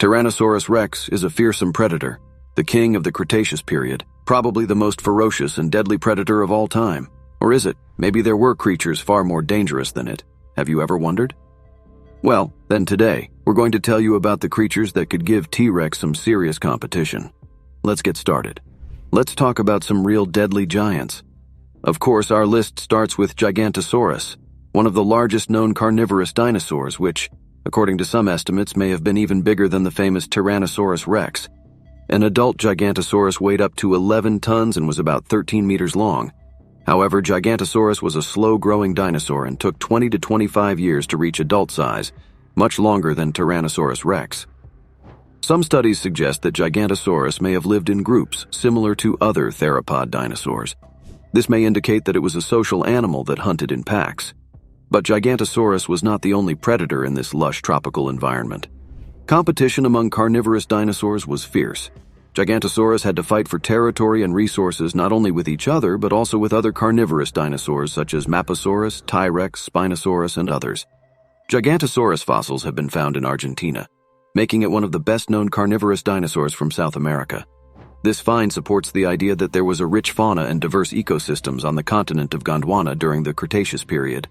Tyrannosaurus Rex is a fearsome predator, the king of the Cretaceous period, probably the most ferocious and deadly predator of all time. Or is it? Maybe there were creatures far more dangerous than it. Have you ever wondered? Well, then today, we're going to tell you about the creatures that could give T-Rex some serious competition. Let's get started. Let's talk about some real deadly giants. Of course, our list starts with Gigantosaurus, one of the largest known carnivorous dinosaurs, which, according to some estimates, may have been even bigger than the famous Tyrannosaurus Rex. An adult Gigantosaurus weighed up to 11 tons and was about 13 meters long. However, Gigantosaurus was a slow-growing dinosaur and took 20 to 25 years to reach adult size, much longer than Tyrannosaurus Rex. Some studies suggest that Gigantosaurus may have lived in groups similar to other theropod dinosaurs. This may indicate that it was a social animal that hunted in packs. But Gigantosaurus was not the only predator in this lush tropical environment. Competition among carnivorous dinosaurs was fierce. Gigantosaurus had to fight for territory and resources not only with each other but also with other carnivorous dinosaurs such as Maposaurus, T-Rex, Spinosaurus, and others. Gigantosaurus fossils have been found in Argentina, making it one of the best-known carnivorous dinosaurs from South America. This find supports the idea that there was a rich fauna and diverse ecosystems on the continent of Gondwana during the Cretaceous period.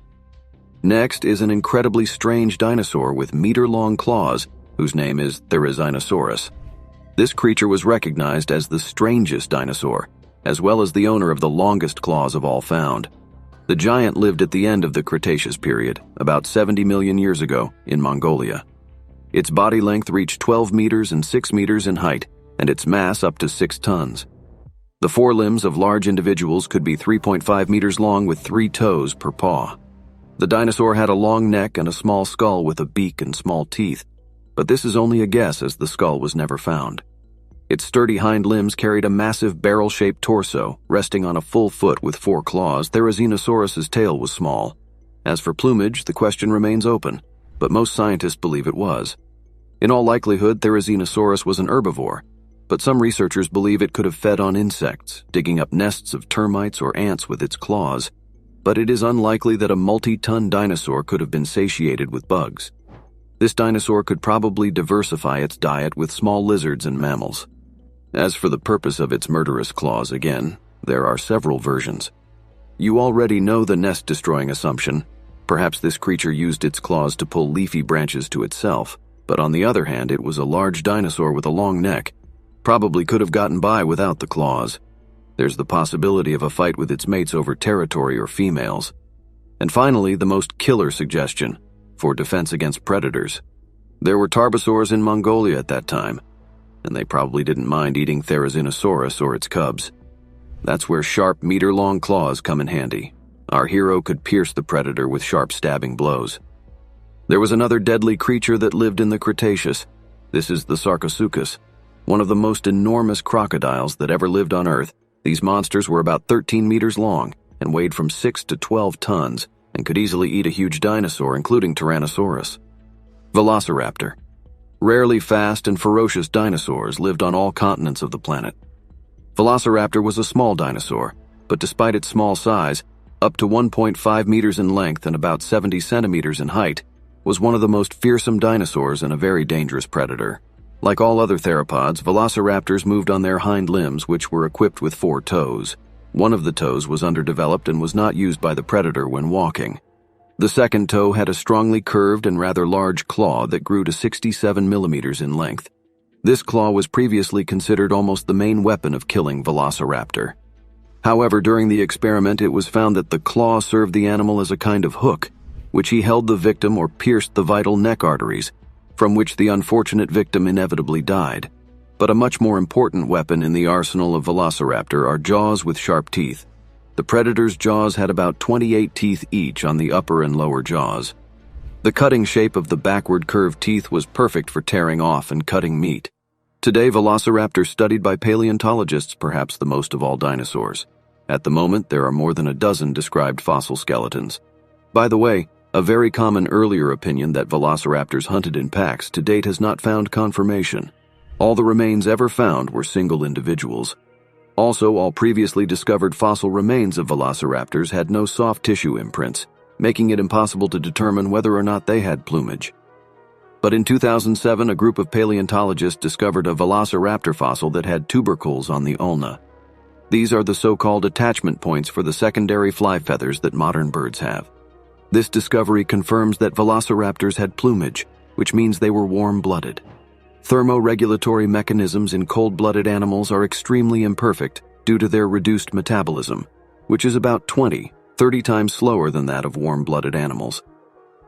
Next is an incredibly strange dinosaur with meter-long claws, whose name is Therizinosaurus. This creature was recognized as the strangest dinosaur, as well as the owner of the longest claws of all found. The giant lived at the end of the Cretaceous period, about 70 million years ago, in Mongolia. Its body length reached 12 meters and 6 meters in height, and its mass up to 6 tons. The forelimbs of large individuals could be 3.5 meters long with 3 toes per paw. The dinosaur had a long neck and a small skull with a beak and small teeth, but this is only a guess as the skull was never found. Its sturdy hind limbs carried a massive barrel-shaped torso, resting on a full foot with 4 claws. Therizinosaurus's tail was small. As for plumage, the question remains open, but most scientists believe it was. In all likelihood, Therizinosaurus was an herbivore, but some researchers believe it could have fed on insects, digging up nests of termites or ants with its claws. But it is unlikely that a multi-ton dinosaur could have been satiated with bugs. This dinosaur could probably diversify its diet with small lizards and mammals. As for the purpose of its murderous claws, again, there are several versions. You already know the nest-destroying assumption. Perhaps this creature used its claws to pull leafy branches to itself, but on the other hand, it was a large dinosaur with a long neck. Probably could have gotten by without the claws. There's the possibility of a fight with its mates over territory or females. And finally, the most killer suggestion for defense against predators. There were tarbosaurs in Mongolia at that time, and they probably didn't mind eating Therizinosaurus or its cubs. That's where sharp meter-long claws come in handy. Our hero could pierce the predator with sharp stabbing blows. There was another deadly creature that lived in the Cretaceous. This is the Sarcosuchus, one of the most enormous crocodiles that ever lived on Earth. These monsters were about 13 meters long and weighed from 6 to 12 tons and could easily eat a huge dinosaur, including Tyrannosaurus. Velociraptor. Rarely fast and ferocious dinosaurs lived on all continents of the planet. Velociraptor was a small dinosaur, but despite its small size, up to 1.5 meters in length and about 70 centimeters in height, was one of the most fearsome dinosaurs and a very dangerous predator. Like all other theropods, velociraptors moved on their hind limbs, which were equipped with 4 toes. One of the toes was underdeveloped and was not used by the predator when walking. The second toe had a strongly curved and rather large claw that grew to 67 millimeters in length. This claw was previously considered almost the main weapon of killing Velociraptor. However, during the experiment, it was found that the claw served the animal as a kind of hook, which he held the victim or pierced the vital neck arteries, from which the unfortunate victim inevitably died. But a much more important weapon in the arsenal of Velociraptor are jaws with sharp teeth. The predator's jaws had about 28 teeth each on the upper and lower jaws. The cutting shape of the backward curved teeth was perfect for tearing off and cutting meat. Today, Velociraptor studied by paleontologists, perhaps the most of all dinosaurs. At the moment, there are more than a dozen described fossil skeletons. By the way, a very common earlier opinion that velociraptors hunted in packs to date has not found confirmation. All the remains ever found were single individuals. Also, all previously discovered fossil remains of velociraptors had no soft tissue imprints, making it impossible to determine whether or not they had plumage. But in 2007, a group of paleontologists discovered a velociraptor fossil that had tubercles on the ulna. These are the so-called attachment points for the secondary fly feathers that modern birds have. This discovery confirms that velociraptors had plumage, which means they were warm-blooded. Thermoregulatory mechanisms in cold-blooded animals are extremely imperfect due to their reduced metabolism, which is about 30 times slower than that of warm-blooded animals.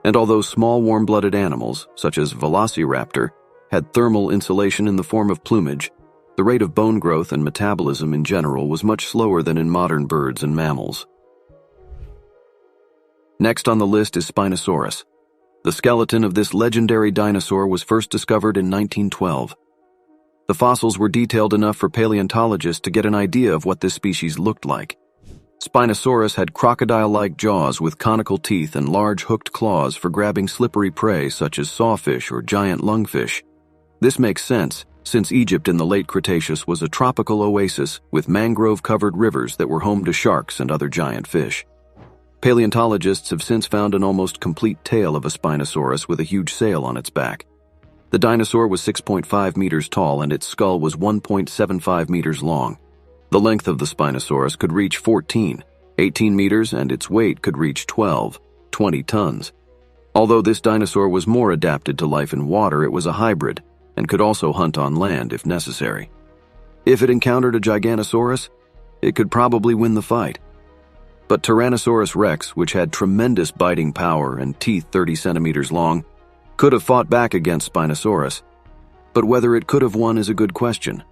And although small warm-blooded animals, such as Velociraptor, had thermal insulation in the form of plumage, the rate of bone growth and metabolism in general was much slower than in modern birds and mammals. Next on the list is Spinosaurus. The skeleton of this legendary dinosaur was first discovered in 1912. The fossils were detailed enough for paleontologists to get an idea of what this species looked like. Spinosaurus had crocodile-like jaws with conical teeth and large hooked claws for grabbing slippery prey such as sawfish or giant lungfish. This makes sense, since Egypt in the late Cretaceous was a tropical oasis with mangrove-covered rivers that were home to sharks and other giant fish. Paleontologists have since found an almost complete tail of a Spinosaurus with a huge sail on its back. The dinosaur was 6.5 meters tall and its skull was 1.75 meters long. The length of the Spinosaurus could reach 18 meters, and its weight could reach 20 tons. Although this dinosaur was more adapted to life in water, it was a hybrid and could also hunt on land if necessary. If it encountered a Giganosaurus, it could probably win the fight. But Tyrannosaurus Rex, which had tremendous biting power and teeth 30 centimeters long, could have fought back against Spinosaurus. But whether it could have won is a good question.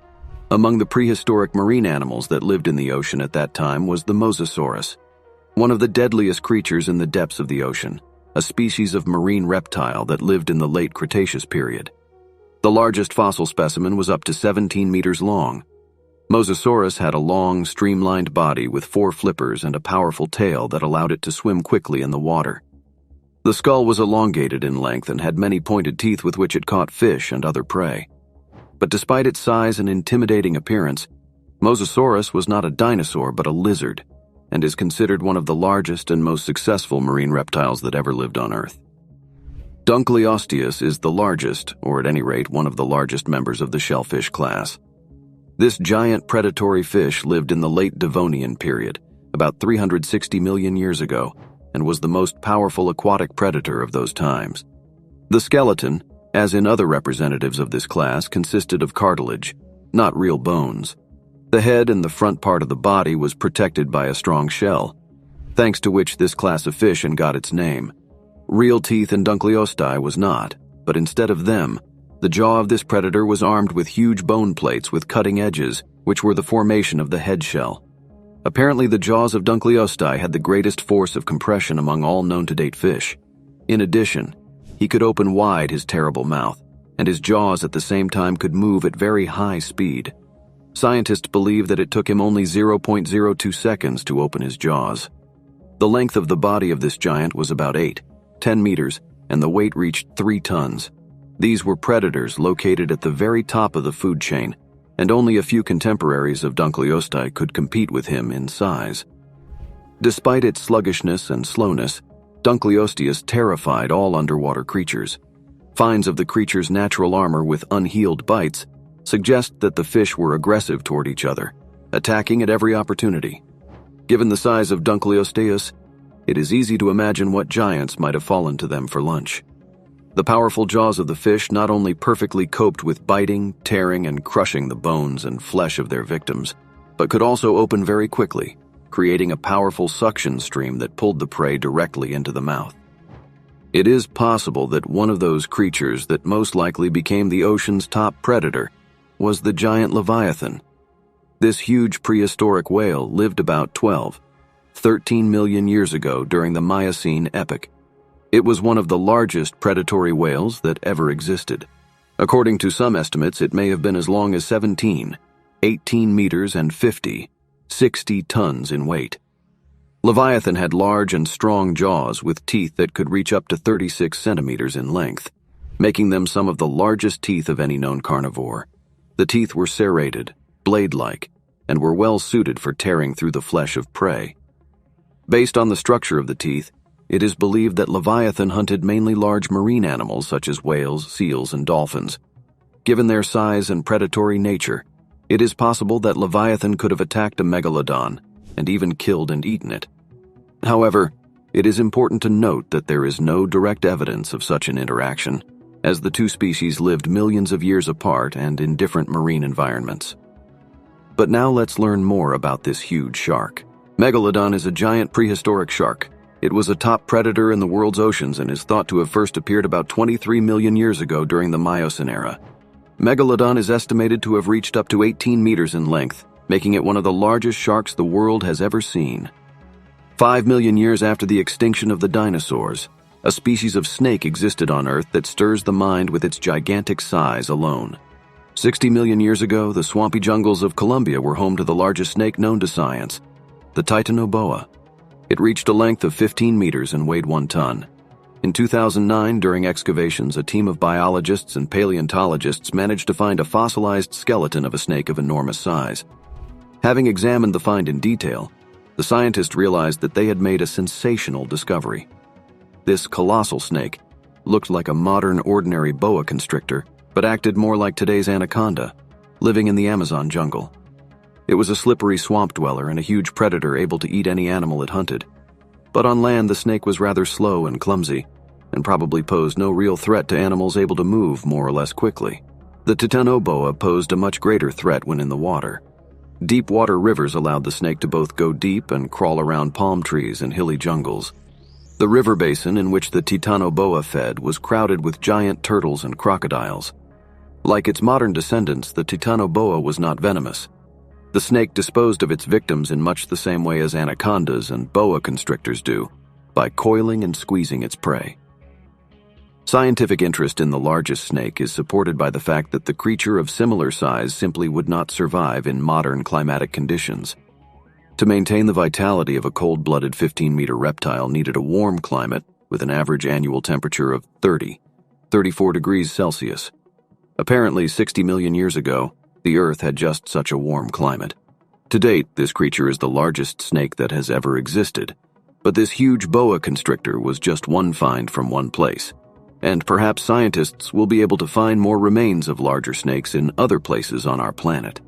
Among the prehistoric marine animals that lived in the ocean at that time was the Mosasaurus, one of the deadliest creatures in the depths of the ocean, a species of marine reptile that lived in the late Cretaceous period. The largest fossil specimen was up to 17 meters long. Mosasaurus had a long, streamlined body with 4 flippers and a powerful tail that allowed it to swim quickly in the water. The skull was elongated in length and had many pointed teeth with which it caught fish and other prey. But despite its size and intimidating appearance, Mosasaurus was not a dinosaur but a lizard, and is considered one of the largest and most successful marine reptiles that ever lived on Earth. Dunkleosteus is the largest, or at any rate one of the largest members of the shellfish class. This giant predatory fish lived in the late Devonian period, about 360 million years ago, and was the most powerful aquatic predator of those times. The skeleton, as in other representatives of this class, consisted of cartilage, not real bones. The head and the front part of the body was protected by a strong shell, thanks to which this class of fish got its name. Real teeth in Dunkleosteus was not, but instead of them, the jaw of this predator was armed with huge bone plates with cutting edges, which were the formation of the head shell. Apparently the jaws of Dunkleosteus had the greatest force of compression among all known to date fish. In addition, he could open wide his terrible mouth, and his jaws at the same time could move at very high speed. Scientists believe that it took him only 0.02 seconds to open his jaws. The length of the body of this giant was about 10 meters, and the weight reached 3 tons. These were predators located at the very top of the food chain, and only a few contemporaries of Dunkleosteus could compete with him in size. Despite its sluggishness and slowness, Dunkleosteus terrified all underwater creatures. Finds of the creature's natural armor with unhealed bites suggest that the fish were aggressive toward each other, attacking at every opportunity. Given the size of Dunkleosteus, it is easy to imagine what giants might have fallen to them for lunch. The powerful jaws of the fish not only perfectly coped with biting, tearing, and crushing the bones and flesh of their victims, but could also open very quickly, creating a powerful suction stream that pulled the prey directly into the mouth. It is possible that one of those creatures that most likely became the ocean's top predator was the giant Leviathan. This huge prehistoric whale lived about 13 million years ago during the Miocene epoch. It was one of the largest predatory whales that ever existed. According to some estimates, it may have been as long as 18 meters and 60 tons in weight. Leviathan had large and strong jaws with teeth that could reach up to 36 centimeters in length, making them some of the largest teeth of any known carnivore. The teeth were serrated, blade-like, and were well suited for tearing through the flesh of prey. Based on the structure of the teeth, it is believed that Leviathan hunted mainly large marine animals such as whales, seals, and dolphins. Given their size and predatory nature, it is possible that Leviathan could have attacked a megalodon and even killed and eaten it. However, it is important to note that there is no direct evidence of such an interaction, as the two species lived millions of years apart and in different marine environments. But now let's learn more about this huge shark. Megalodon is a giant prehistoric shark. It was a top predator in the world's oceans and is thought to have first appeared about 23 million years ago during the Miocene era. Megalodon is estimated to have reached up to 18 meters in length, making it one of the largest sharks the world has ever seen. 5 million years after the extinction of the dinosaurs, a species of snake existed on Earth that stirs the mind with its gigantic size alone. 60 million years ago, the swampy jungles of Colombia were home to the largest snake known to science, the Titanoboa. It reached a length of 15 meters and weighed 1 ton. In 2009, during excavations, a team of biologists and paleontologists managed to find a fossilized skeleton of a snake of enormous size. Having examined the find in detail, the scientists realized that they had made a sensational discovery. This colossal snake looked like a modern ordinary boa constrictor, but acted more like today's anaconda, living in the Amazon jungle. It was a slippery swamp dweller and a huge predator able to eat any animal it hunted. But on land, the snake was rather slow and clumsy, and probably posed no real threat to animals able to move more or less quickly. The Titanoboa posed a much greater threat when in the water. Deep water rivers allowed the snake to both go deep and crawl around palm trees and hilly jungles. The river basin in which the Titanoboa fed was crowded with giant turtles and crocodiles. Like its modern descendants, the Titanoboa was not venomous. The snake disposed of its victims in much the same way as anacondas and boa constrictors do, by coiling and squeezing its prey. Scientific interest in the largest snake is supported by the fact that the creature of similar size simply would not survive in modern climatic conditions. To maintain the vitality of a cold-blooded 15-meter reptile needed a warm climate with an average annual temperature of 34 degrees Celsius. Apparently, 60 million years ago, the Earth had just such a warm climate. To date, this creature is the largest snake that has ever existed, but this huge boa constrictor was just one find from one place. And perhaps scientists will be able to find more remains of larger snakes in other places on our planet.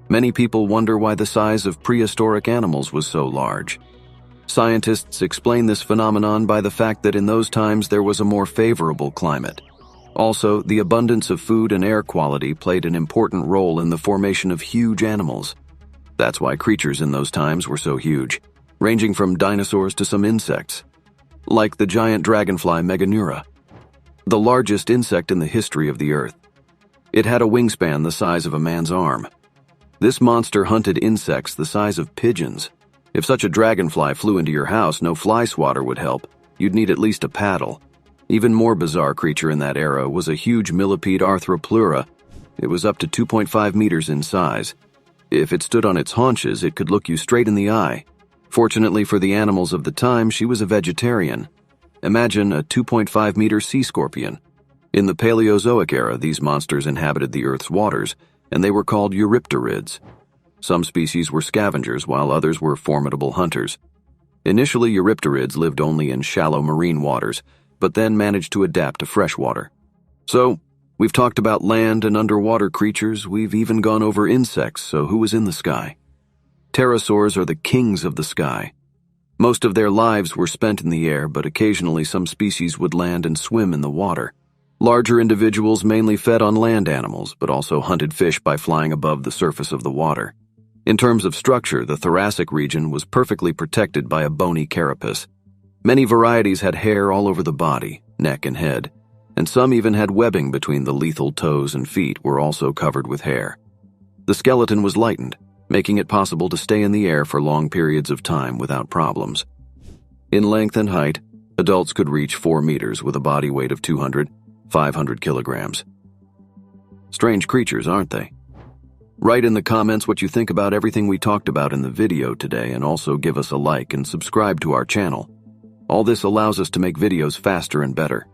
Many people wonder why the size of prehistoric animals was so large. Scientists explain this phenomenon by the fact that in those times there was a more favorable climate. Also, the abundance of food and air quality played an important role in the formation of huge animals. That's why creatures in those times were so huge, ranging from dinosaurs to some insects, like the giant dragonfly Meganeura, the largest insect in the history of the Earth. It had a wingspan the size of a man's arm. This monster hunted insects the size of pigeons. If such a dragonfly flew into your house, no fly swatter would help. You'd need at least a paddle. Even more bizarre creature in that era was a huge millipede arthropleura. It was up to 2.5 meters in size. If it stood on its haunches, it could look you straight in the eye. Fortunately for the animals of the time, she was a vegetarian. Imagine a 2.5-meter sea scorpion. In the Paleozoic era, these monsters inhabited the Earth's waters, and they were called eurypterids. Some species were scavengers, while others were formidable hunters. Initially, eurypterids lived only in shallow marine waters, but then managed to adapt to freshwater. So, we've talked about land and underwater creatures, we've even gone over insects, so who was in the sky? Pterosaurs are the kings of the sky. Most of their lives were spent in the air, but occasionally some species would land and swim in the water. Larger individuals mainly fed on land animals, but also hunted fish by flying above the surface of the water. In terms of structure, the thoracic region was perfectly protected by a bony carapace. Many varieties had hair all over the body, neck and head, and some even had webbing between the lethal toes and feet were also covered with hair. The skeleton was lightened, making it possible to stay in the air for long periods of time without problems. In length and height, adults could reach 4 meters with a body weight of 500 kilograms. Strange creatures, aren't they? Write in the comments what you think about everything we talked about in the video today, and also give us a like and subscribe to our channel. All this allows us to make videos faster and better.